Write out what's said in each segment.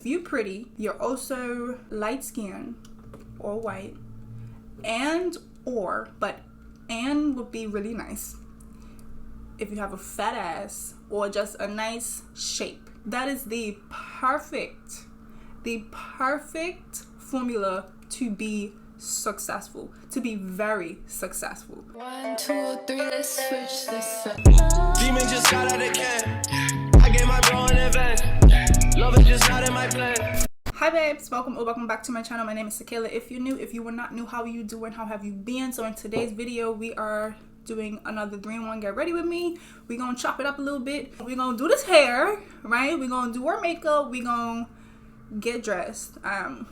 If you're pretty, you're also light skinned or white, and would be really nice if you have a fat ass or just a nice shape. That is the perfect formula to be successful, to be very successful. 1, 2, 3, let's switch this up. Demon just got out of camp. I gave my bro an event. Love is just not in my plan. Hi babes, welcome back to my channel. My name is Sakaela. If you're new, if you were not new, how are you doing? How have you been? So in today's video, we are doing another 3-in-1 get ready with me. We're gonna chop it up a little bit. We're gonna do this hair, right? We're gonna do our makeup. We're gonna get dressed.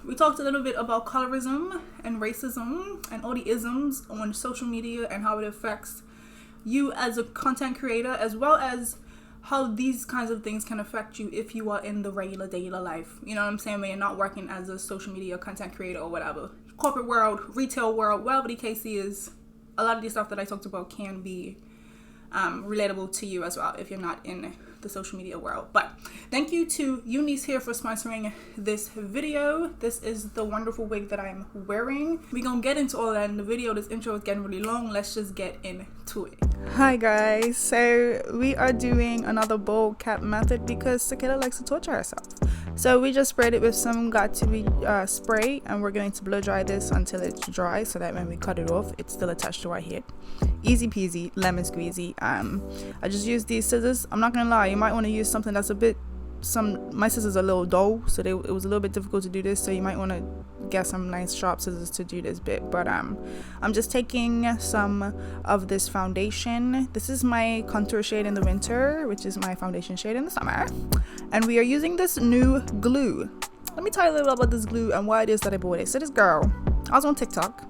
We talked a little bit about colorism and racism and all the isms on social media and how it affects you as a content creator, as well as how these kinds of things can affect you if you are in the regular daily life. You know what I'm saying? When you're not working as a social media content creator or whatever. Corporate world, retail world, whatever the case is, a lot of the stuff that I talked about can be relatable to you as well if you're not in the social media world. But thank you to UNice here for sponsoring this video. This is the wonderful wig that I'm wearing. We're gonna get into all that in the video. This intro is getting really long. Let's just get into it. Hi guys, so we are doing another bold cap method because Sakaela likes to torture herself. So we just sprayed it with some got2b spray, and we're going to blow dry this until it's dry so that when we cut it off it's still attached to our head. Easy peasy, lemon squeezy. I just used these scissors. I'm not gonna lie, you might want to use something that's a bit, my scissors are a little dull, so it was a little bit difficult to do this, so you might want to get some nice sharp scissors to do this bit. But I'm just taking some of this foundation. This is my contour shade in the winter, which is my foundation shade in the summer, and we are using this new glue. Let me tell you a little about this glue and why it is that I bought it. So this girl, I was on TikTok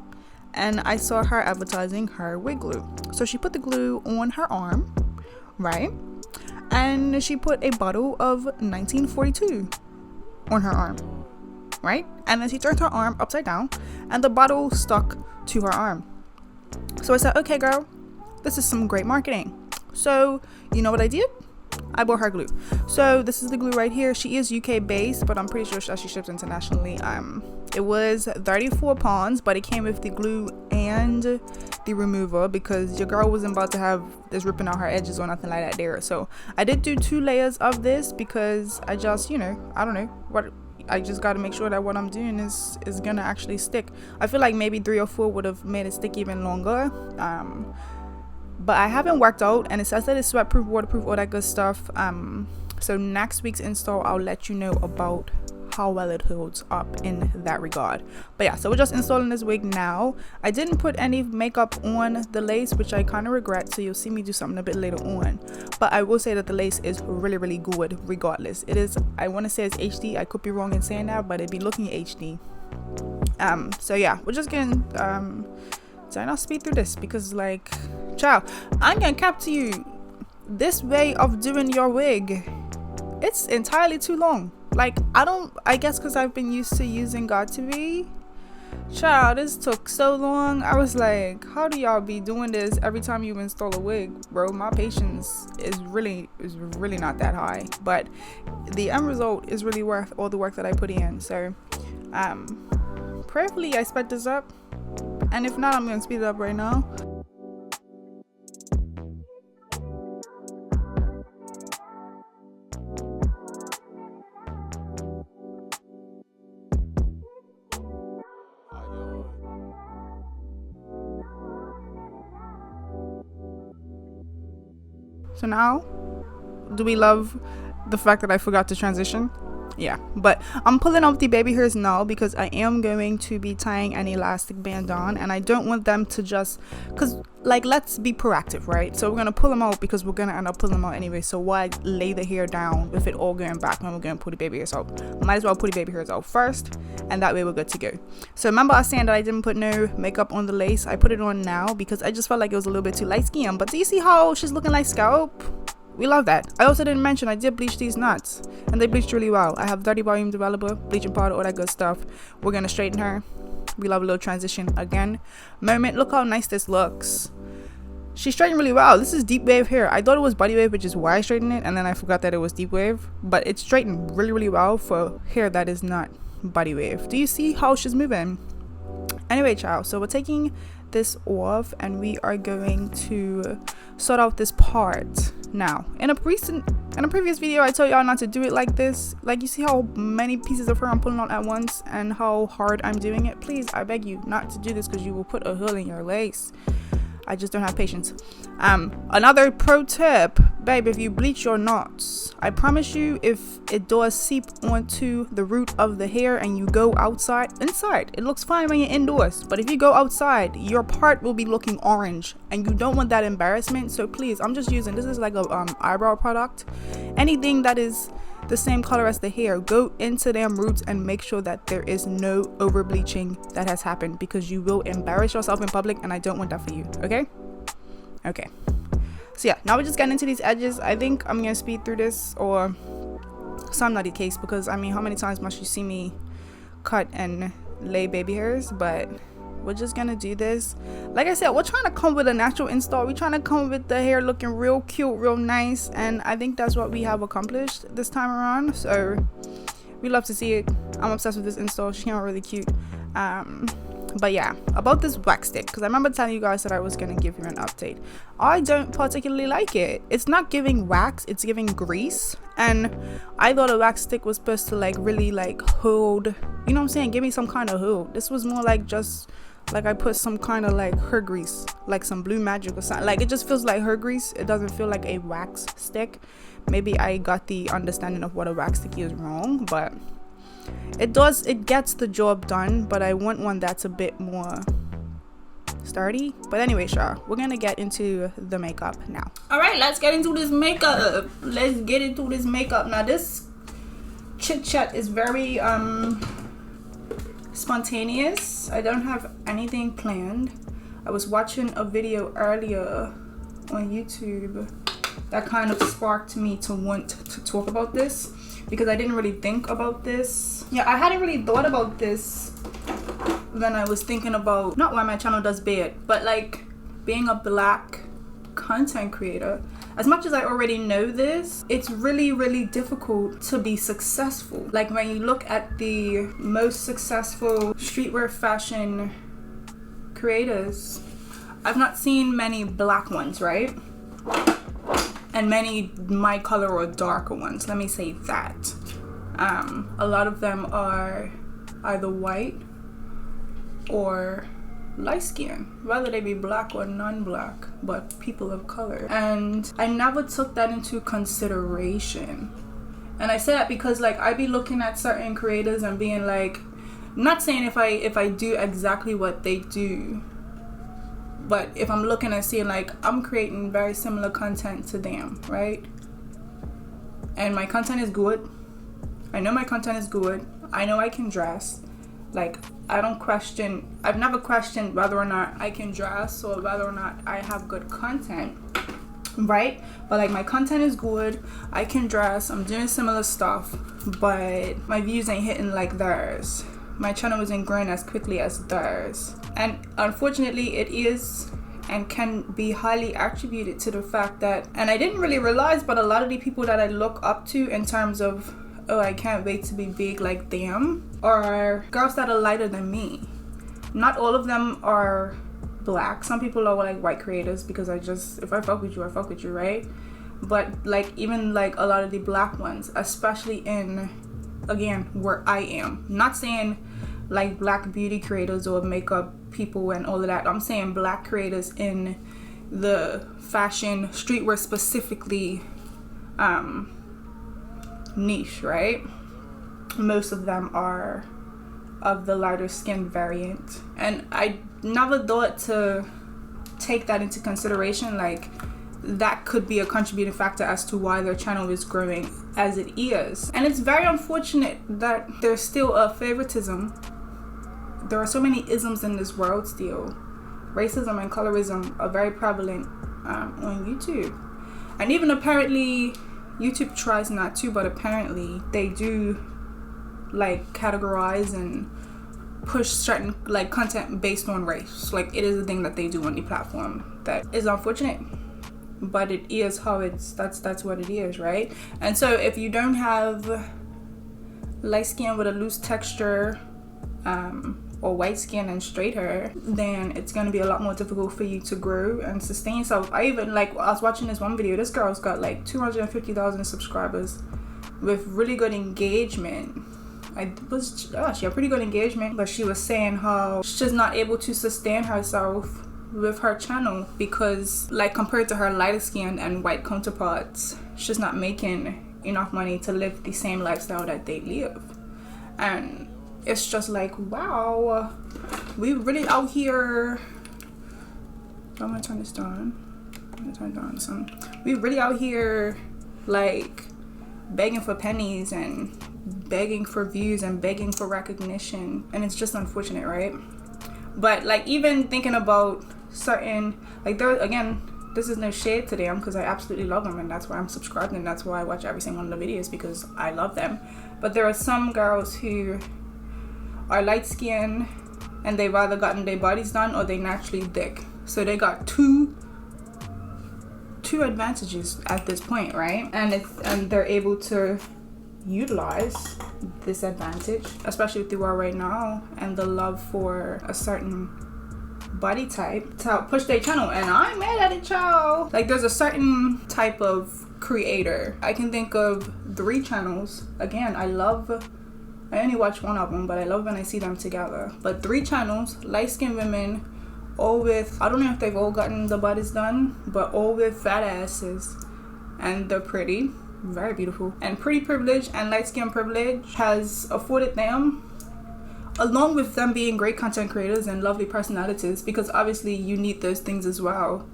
and I saw her advertising her wig glue. So she put the glue on her arm, right? And she put a bottle of 1942 on her arm, right? And then she turned her arm upside down and the bottle stuck to her arm. So I said, okay girl, this is some great marketing. So you know what I did? I bought her glue. So this is the glue right here. She is UK based, but I'm pretty sure she ships internationally. It was 34 pounds, but it came with the glue and the remover because your girl wasn't about to have this ripping out her edges or nothing like that there. So I did do 2 layers of this because I just, I don't know what, I just got to make sure that what I'm doing is gonna actually stick. I feel like maybe 3 or 4 would have made it stick even longer. But I haven't worked out, and it says that it's sweat proof, waterproof, all that good stuff. So next week's install, I'll let you know about how well it holds up in that regard. But yeah, so we're just installing this wig now. I didn't put any makeup on the lace, which I kind of regret, so you'll see me do something a bit later on. But I will say that the lace is really good regardless. It is, I want to say it's HD. I could be wrong in saying that, but it'd be looking HD. So yeah, we're just getting so I not speed through this because, like, ciao, I'm gonna cap to you, this way of doing your wig, it's entirely too long. Like, I guess because I've been used to using got2b. Ciao, this took so long. I was like, how do y'all be doing this every time you install a wig, bro? My patience is really not that high, but the end result is really worth all the work that I put in. So prayerfully I sped this up, and if not, I'm gonna speed it up right now. So now, do we love the fact that I forgot to transition? Yeah, but I'm pulling off the baby hairs now because I am going to be tying an elastic band on, and I don't want them to just, because, like, let's be proactive, right? So we're going to pull them out because we're going to end up pulling them out anyway. So why lay the hair down with it all going back when we're going to pull the baby hairs out? Might as well put the baby hairs out first, and that way we're good to go. So remember I was saying that I didn't put no makeup on the lace. I put it on now because I just felt like it was a little bit too light skin. But do you see how she's looking like scalp? We love that. I also didn't mention I did bleach these knots, and they bleached really well. I have 30 volume developer, bleaching powder, all that good stuff. We're gonna straighten her. We love a little transition again moment. Look how nice this looks. She straightened really well. This is deep wave hair. I thought it was body wave, which is why I straightened it, and then I forgot that it was deep wave. But it's straightened really well for hair that is not body wave. Do you see how she's moving? Anyway, child, so we're taking this off and we are going to sort out this part. Now, in a previous video, I told y'all not to do it like this. Like, you see how many pieces of hair I'm pulling out at once and how hard I'm doing it? Please, I beg you not to do this, because you will put a hole in your lace. I just don't have patience. Another pro tip, babe, if you bleach your knots, I promise you, if it does seep onto the root of the hair and you go inside, it looks fine when you're indoors. But if you go outside, your part will be looking orange and you don't want that embarrassment. So please, I'm just using, this is like a eyebrow product. Anything that is the same color as the hair, go into them roots and make sure that there is no over bleaching that has happened, because you will embarrass yourself in public and I don't want that for you. Okay, so yeah, now we're just getting into these edges. I think I'm gonna speed through this, or some nutty case, because I mean, how many times must you see me cut and lay baby hairs? But we're just gonna do this. Like I said, we're trying to come with a natural install. We're trying to come with the hair looking real cute, real nice, and I think that's what we have accomplished this time around. So we love to see it. I'm obsessed with this install. She came out really cute. But yeah, about this wax stick, because I remember telling you guys that I was gonna give you an update. I don't particularly like it. It's not giving wax, it's giving grease, and I thought a wax stick was supposed to like really like hold, you know what I'm saying, give me some kind of hold. This was more like just like I put some kind of like hair grease, like some blue magic or something. Like, it just feels like hair grease. It doesn't feel like a wax stick. Maybe I got the understanding of what a wax stick is wrong, but it gets the job done. But I want one that's a bit more sturdy. But anyway, sure, we're gonna get into the makeup now. All right, let's get into this makeup. Now, this chit chat is very spontaneous. I don't have anything planned. I was watching a video earlier on YouTube that kind of sparked me to want to talk about this, because I didn't really think about this. Yeah, I hadn't really thought about this when I was thinking about not why my channel does bad, but like being a black content creator. As much as I already know this, it's really difficult to be successful. Like, when you look at the most successful streetwear fashion creators, I've not seen many black ones, right? And many my color or darker ones, let me say that. A lot of them are either white or light skin, whether they be black or non-black, but people of color. And I never took that into consideration. And I say that because like I be looking at certain creators and being like, not saying if I do exactly what they do, but if I'm looking and seeing like I'm creating very similar content to them, right? And my content is good. I know my content is good. I know I can dress. Like, I've never questioned whether or not I can dress or whether or not I have good content, right? But like, my content is good, I can dress, I'm doing similar stuff, but my views ain't hitting like theirs. My channel isn't growing as quickly as theirs. And unfortunately, it is and can be highly attributed to the fact that, and I didn't really realize, but a lot of the people that I look up to in terms of, oh, I can't wait to be big like them, are girls that are lighter than me. Not all of them are black. Some people are like white creators, because if I fuck with you, I fuck with you, right? But like, even like a lot of the black ones, especially in, again, where I am, not saying like black beauty creators or makeup people and all of that. I'm saying black creators in the fashion, streetwear specifically, niche, right? Most of them are of the lighter skin variant, and I never thought to take that into consideration. Like, that could be a contributing factor as to why their channel is growing as it is. And it's very unfortunate that there's still a favoritism. There are so many isms in this world still. Racism and colorism are very prevalent on YouTube, and even apparently YouTube tries not to, but apparently they do like categorize and push certain like content based on race. Like, it is a thing that they do on the platform that is unfortunate, but it is how that's what it is, right? And so if you don't have light skin with a loose texture, or white skin and straight hair, then it's going to be a lot more difficult for you to grow and sustain. So I was watching this one video, this girl's got like 250,000 subscribers with really good engagement. She had pretty good engagement, but she was saying how she's not able to sustain herself with her channel because, like, compared to her lighter skinned and white counterparts, she's not making enough money to live the same lifestyle that they live. And it's just like, wow, we really out here. I'm gonna turn this down. So we really out here like begging for pennies and begging for views and begging for recognition, and it's just unfortunate, right? But like, even thinking about certain, like, there again, this is no shade to them because I absolutely love them, and that's why I'm subscribed, and that's why I watch every single one of the videos, because I love them. But there are some girls who are light skinned and they've either gotten their bodies done or they naturally thick, so they got two advantages at this point, right? And they're able to utilize this advantage, especially with the world right now and the love for a certain body type, to help push their channel. And I ain't mad at it, y'all. Like, there's a certain type of creator. I can think of 3 channels. Again, I only watch one of them, but I love when I see them together. But 3 channels, light-skinned women, all with, I don't know if they've all gotten the bodies done, but all with fat asses, and they're pretty, very beautiful. And pretty privilege and light-skin privilege has afforded them, along with them being great content creators and lovely personalities, because obviously you need those things as well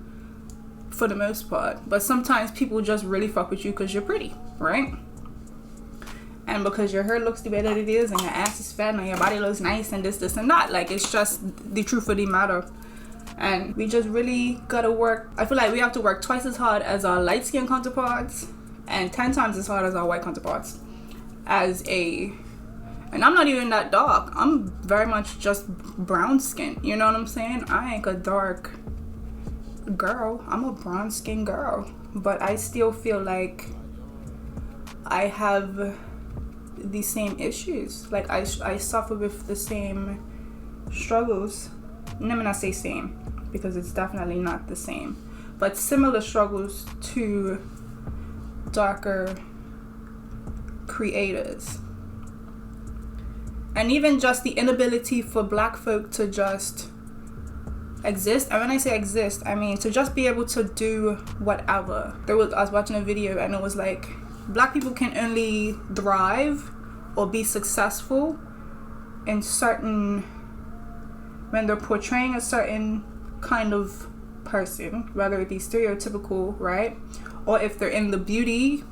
for the most part. But sometimes people just really fuck with you because you're pretty, right? And because your hair looks the way that it is, and your ass is fat, and your body looks nice, and this and that. Like, it's just the truth of the matter. And we just really gotta work. I feel like we have to work twice as hard as our light skin counterparts and 10 times as hard as our white counterparts. And I'm not even that dark. I'm very much just brown skin. You know what I'm saying? I ain't a dark girl. I'm a brown skin girl. But I still feel like I have the same issues. Like, I suffer with the same struggles. Let me not say same, because it's definitely not the same, but similar struggles to darker creators. And even just the inability for black folk to just exist. And when I say exist, I mean to just be able to do whatever. I was watching a video and it was like, black people can only thrive or be successful in certain, when they're portraying a certain kind of person, whether it be stereotypical, right? Or if they're in the beauty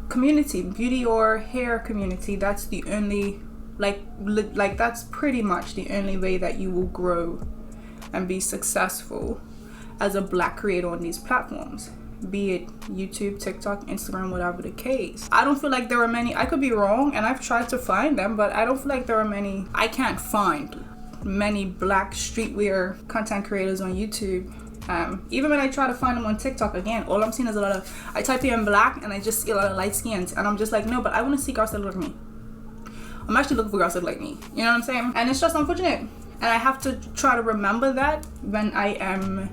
community, beauty or hair community, that's the only, like that's pretty much the only way that you will grow and be successful as a black creator on these platforms, be it YouTube, TikTok, Instagram, whatever the case. I don't feel like there are many, I could be wrong, and I've tried to find them, but I don't feel like there are many, I can't find many black streetwear content creators on YouTube. Even when I try to find them on TikTok, again, all I'm seeing is a lot of, I type in black and I just see a lot of light skins, and I'm just like, no, but I want to see girls that look like me. I'm actually looking for girls that look like me, you know what I'm saying? And it's just unfortunate, and I have to try to remember that when I am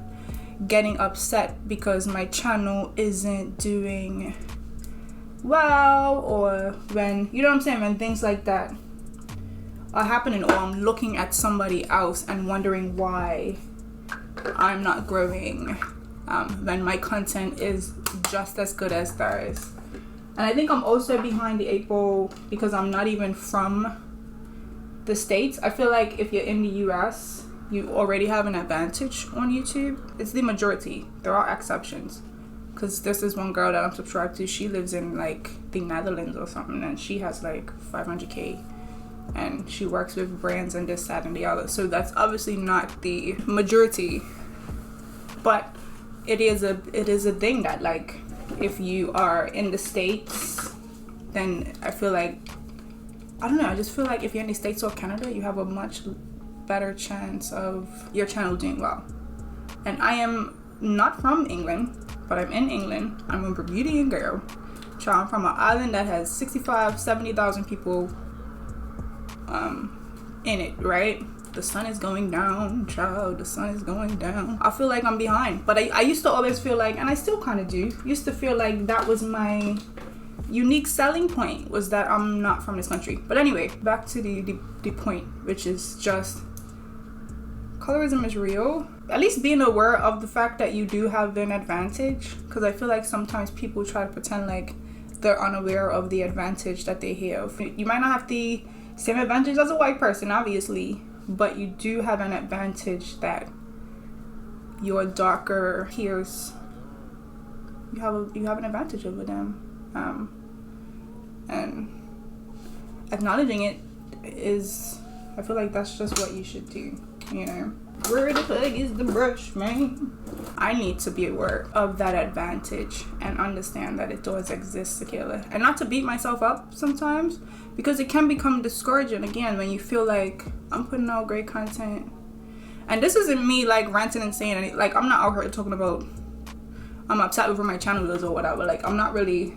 getting upset because my channel isn't doing well, or when, you know what I'm saying, when things like that are happening, or I'm looking at somebody else and wondering why I'm not growing when my content is just as good as theirs. And I think I'm also behind the 8 ball because I'm not even from the States. I feel like if you're in the US, you already have an advantage on YouTube. It's the majority. There are exceptions, because this is one girl that I'm subscribed to. She lives in like the Netherlands or something, and she has like 500K. And she works with brands and this, that, and the other. So that's obviously not the majority, but it is a thing that, like, if you are in the States, then I feel like I don't know, I just feel like if you're in the States or Canada, you have a much better chance of your channel doing well. And I am not from England, but I'm in England. I'm a Bermudian girl. Child, I'm from an island that has 70,000 people in it, right? The sun is going down, child, the sun is going down. I feel like I'm behind, but I used to always feel like, and I still kind of do, used to feel like that was my unique selling point, was that I'm not from this country. But anyway, back to the point, which is just colorism is real. At least being aware of the fact that you do have an advantage, because I feel like sometimes people try to pretend like they're unaware of the advantage that they have. You might not have the same advantage as a white person, obviously, but you do have an advantage that your darker peers, you have an advantage over them. And acknowledging it is, I feel like that's just what you should do, you know. Where the fuck is the brush, man? I need to be aware of that advantage and understand that it does exist, Sakaela. And not to beat myself up sometimes, because it can become discouraging again when you feel like I'm putting out great content. And this isn't me like ranting and saying anything. Like, I'm not out here talking about I'm upset with where my channel is or whatever. Like, I'm not really,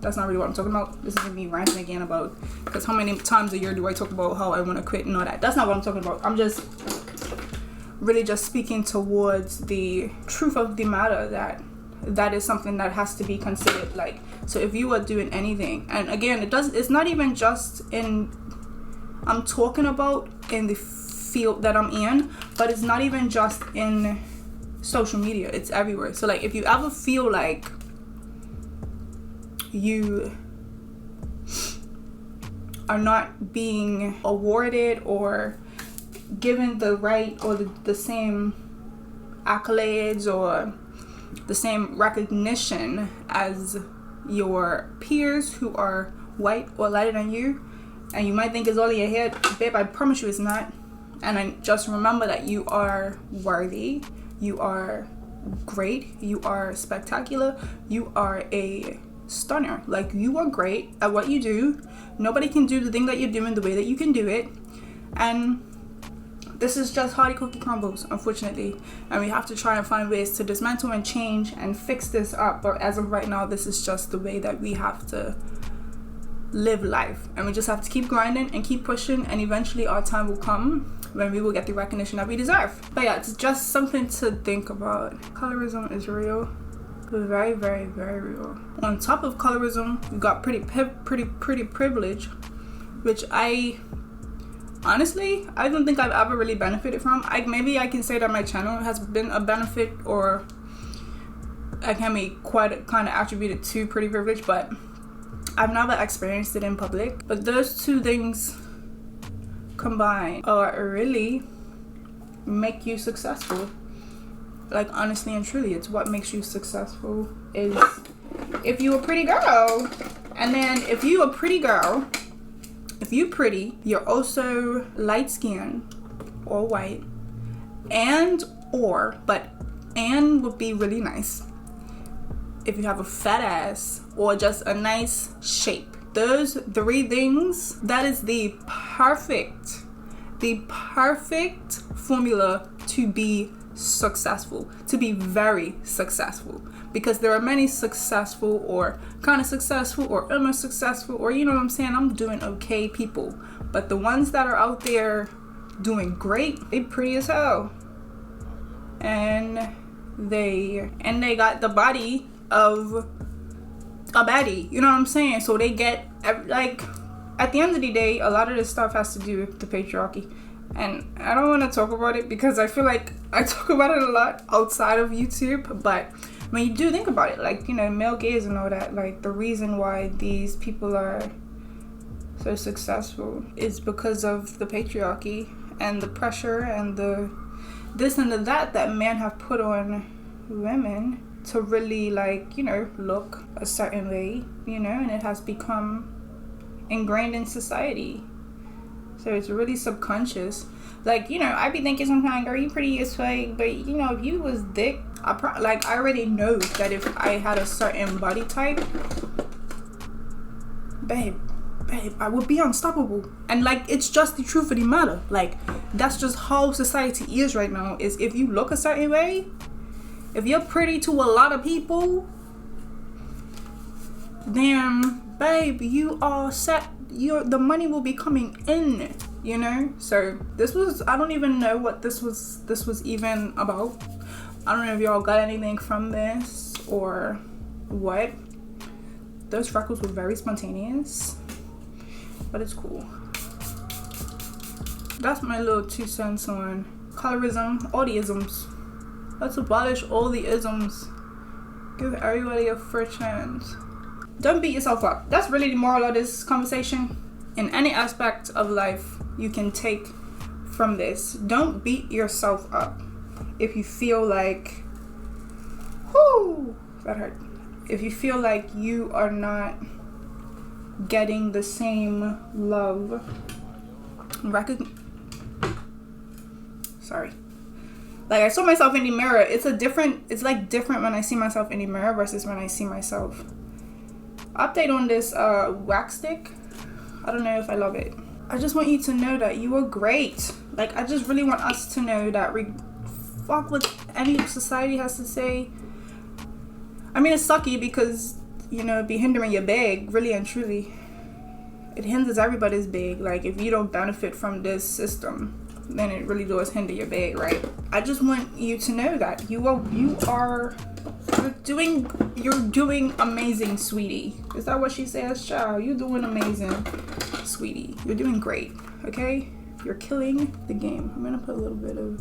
that's not really what I'm talking about. This isn't me ranting again about, because how many times a year do I talk about how I want to quit and all that? That's not what I'm talking about. I'm just really just speaking towards the truth of the matter, that is something that has to be considered. Like, so if you are doing anything, and again, it's not even just in, I'm talking about in the field that I'm in, but it's not even just in social media, it's everywhere. So like, if you ever feel like you are not being awarded or given the right or the same accolades or the same recognition as your peers who are white or lighter than you, and you might think it's all in your head, babe, I promise you it's not. And I just remember that you are worthy, you are great, you are spectacular, you are a stunner. Like, you are great at what you do. Nobody can do the thing that you're doing the way that you can do it. And this is just how the cookie crumbles, unfortunately, and we have to try and find ways to dismantle and change and fix this up. But as of right now, this is just the way that we have to live life, and we just have to keep grinding and keep pushing, and eventually our time will come when we will get the recognition that we deserve. But yeah, it's just something to think about. Colorism is real, very, very, very real. On top of colorism, we got pretty privilege, which honestly, I don't think I've ever really benefited from. Maybe I can say that my channel has been a benefit, or I can be quite kind of attributed to pretty privilege, but I've never experienced it in public. But those two things combined really make you successful. Like, honestly and truly, it's what makes you successful. Is if you're a pretty girl, and then if you're a pretty girl, if you're pretty, you're also light skinned or white, and would be really nice if you have a fat ass or just a nice shape. Those three things, that is the perfect formula to be successful, to be very successful. Because there are many successful or kind of successful or almost successful, or you know what I'm saying, I'm doing okay people. But the ones that are out there doing great, they pretty as hell. And they got the body of a baddie, you know what I'm saying? So they get, like, at the end of the day, a lot of this stuff has to do with the patriarchy. And I don't want to talk about it because I feel like I talk about it a lot outside of YouTube, but when you do think about it, like, you know, male gaze and all that, like, the reason why these people are so successful is because of the patriarchy and the pressure and the this and the that men have put on women to really, like, you know, look a certain way, you know, and it has become ingrained in society. So it's really subconscious. Like, you know, I be thinking sometimes, girl, you pretty as fuck, but you know, if you was thick, I already know that if I had a certain body type, babe, babe, I would be unstoppable. And like, it's just the truth of the matter. Like, that's just how society is right now. Is if you look a certain way, if you're pretty to a lot of people, then babe, you are set. The money will be coming in, you know. So this was, I don't even know what this was even about. I don't know if y'all got anything from this or what. Those freckles were very spontaneous, but it's cool. That's my little 2 cents on colorism, all the isms. Let's abolish all the isms. Give everybody a fair chance. Don't beat yourself up. That's really the moral of this conversation. In any aspect of life you can take from this, don't beat yourself up if you feel like, whoo, that hurt. If you feel like you are not getting the same love, sorry. Like, I saw myself in the mirror. It's like different when I see myself in the mirror versus when I see myself. Update on this wax stick. I don't know if I love it. I just want you to know that you are great. Like, I just really want us to know that fuck what any society has to say. I mean, it's sucky because, you know, it'd be hindering your bag, really and truly. It hinders everybody's bag. Like, if you don't benefit from this system, then it really does hinder your bag, right? I just want you to know that you're doing amazing, sweetie. Is that what she says, child? You're doing amazing, sweetie. You're doing great, okay? You're killing the game. I'm gonna put a little bit of,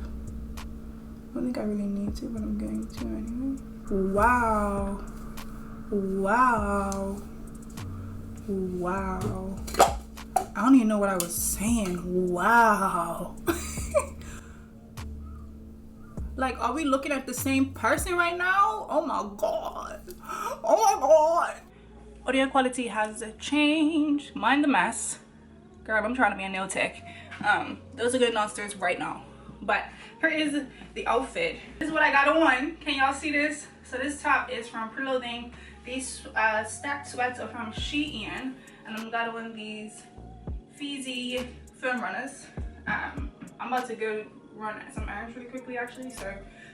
I don't think I really need to, but I'm going to anyway. Wow. Wow. Wow. I don't even know what I was saying. Wow. Like, are we looking at the same person right now? Oh my god. Oh my god. Audio quality has changed. Mind the mess. Girl, I'm trying to be a nail tech. Those are good monsters right now. But here is the outfit. This is what I got on. Can y'all see this? So this top is from Clothing. These stacked sweats are from Shein. And I'm got on these Fizzy film runners. I'm about to go run some errands really quickly, actually. So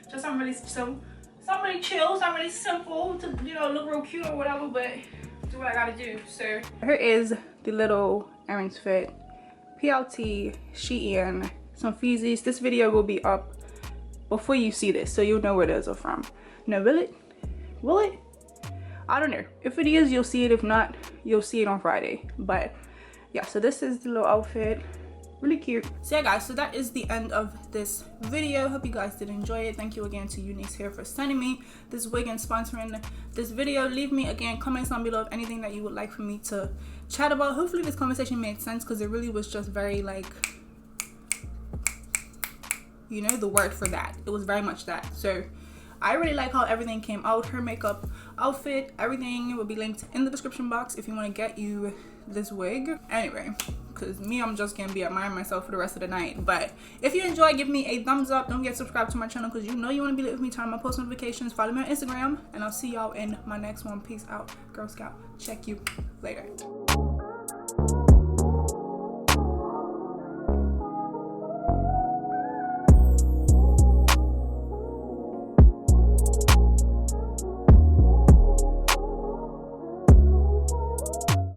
just something really chill, something really simple to, you know, look real cute or whatever, but do what I gotta do. So here is the little errands fit. PLT, Shein, some Fizzies. This video will be up before you see this, so you'll know where those are from. No, will it? Will it? I don't know. If it is, you'll see it. If not, you'll see it on Friday. But yeah, so this is the little outfit. Really cute. So yeah, guys, so that is the end of this video. Hope you guys did enjoy it. Thank you again to UNice Hair for sending me this wig and sponsoring this video. Leave me again comments down below of anything that you would like for me to chat about. Hopefully this conversation made sense, because it really was just very, like, you know, the word for that. It was very much that. So I really like how everything came out. Her makeup, outfit, everything will be linked in the description box if you want to get you this wig. Anyway, because me, I'm just gonna be admiring myself for the rest of the night. But if you enjoy, give me a thumbs up. Don't forget to subscribe to my channel, because you know you want to be lit with me. Turn on my post notifications. Follow me on Instagram, and I'll see y'all in my next one. Peace out, Girl Scout. Check you later.